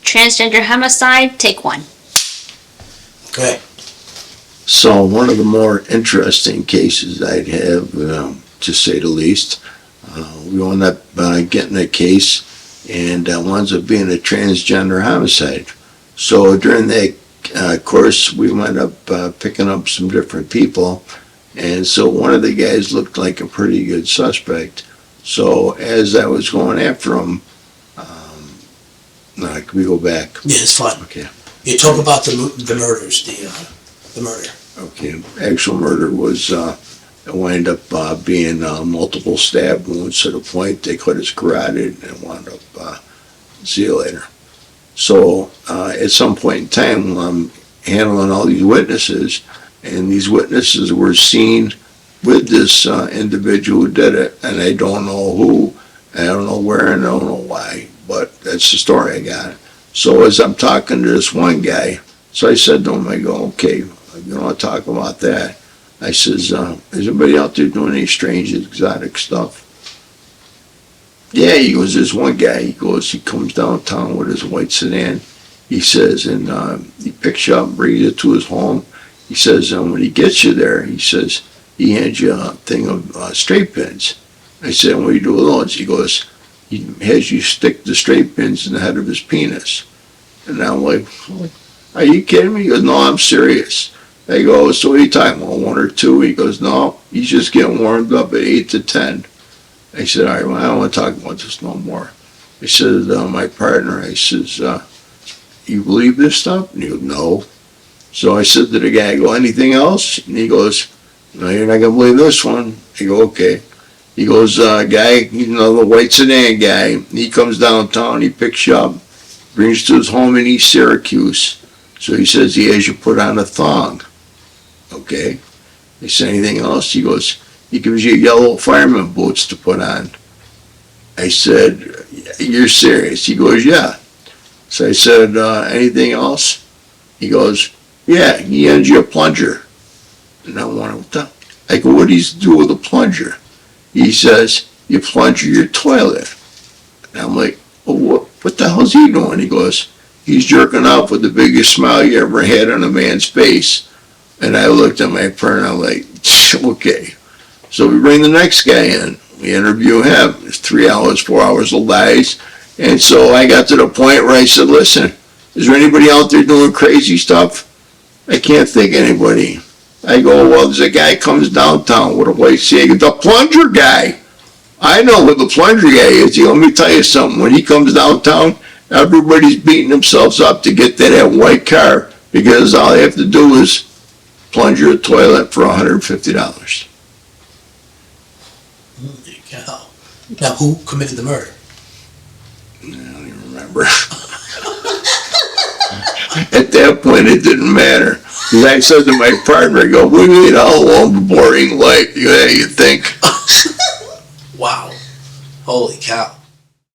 Transgender Homicide, take one. Okay. So one of the more interesting cases I'd have, to say the least, we wound up getting a case, and winds up being a transgender homicide. So during that course, we wound up picking up some different people, and so one of the guys looked like a pretty good suspect. So as I was going after him, can we go back? Yeah, it's fine. Okay. You talk about the murders, the murder. Okay. Actual murder was it wound up being multiple stab wounds to the point they cut his carotid and wound up see you later. So at some point in time, I'm handling all these witnesses, and these witnesses were seen with this individual who did it, and I don't know who, I don't know where, and I don't know why, but that's the story I got. So as I'm talking to this one guy, so I said to him, I go, okay, you know, I'll talk about that. I says, is anybody out there doing any strange, exotic stuff? Yeah, he goes, there's one guy, he goes, he comes downtown with his white sedan, he says, and he picks you up, brings you to his home. He says, when he gets you there, he says, he hands you a thing of straight pins. I said, what do you do with those? He goes, he has you stick the straight pins in the head of his penis. And I'm like, are you kidding me? He goes, no, I'm serious. I go, so what are you talking about, 1 or 2? He goes, no, he's just getting warmed up at 8 to 10. I said, all right, well, I don't want to talk about this no more. I said, my partner, I says, you believe this stuff? And he goes, no. So I said to the guy, I go, anything else? And he goes, no, you're not going to believe this one. I go, okay. He goes, guy, you know, the white sedan guy, he comes downtown, he picks you up, brings you to his home in East Syracuse. So he says he has you put on a thong. Okay. I said, anything else? He goes, he gives you yellow fireman boots to put on. I said, you're serious? He goes, yeah. So I said, anything else? He goes, yeah, he hands you a plunger. And I went, what the? I go, what do you do with a plunger? He says, you plunge your toilet. And I'm like, well, what the hell's he doing? He goes, he's jerking off with the biggest smile you ever had on a man's face. And I looked at my partner, I'm like, okay. So we bring the next guy in. We interview him. It's 3 hours, 4 hours of lies. And so I got to the point where I said, listen, is there anybody out there doing crazy stuff? I can't think of anybody. I go, well, there's a guy comes downtown with a white sedan, the plunger guy. I know who the plunger guy is. Let me tell you something. When he comes downtown, everybody's beating themselves up to get to that white car because all they have to do is plunge your toilet for $150. There you go. Now, who committed the murder? I don't even remember. At that point, it didn't matter. Because I said to my partner, I go, we lead a long, boring life. Yeah, you think? Wow. Holy cow.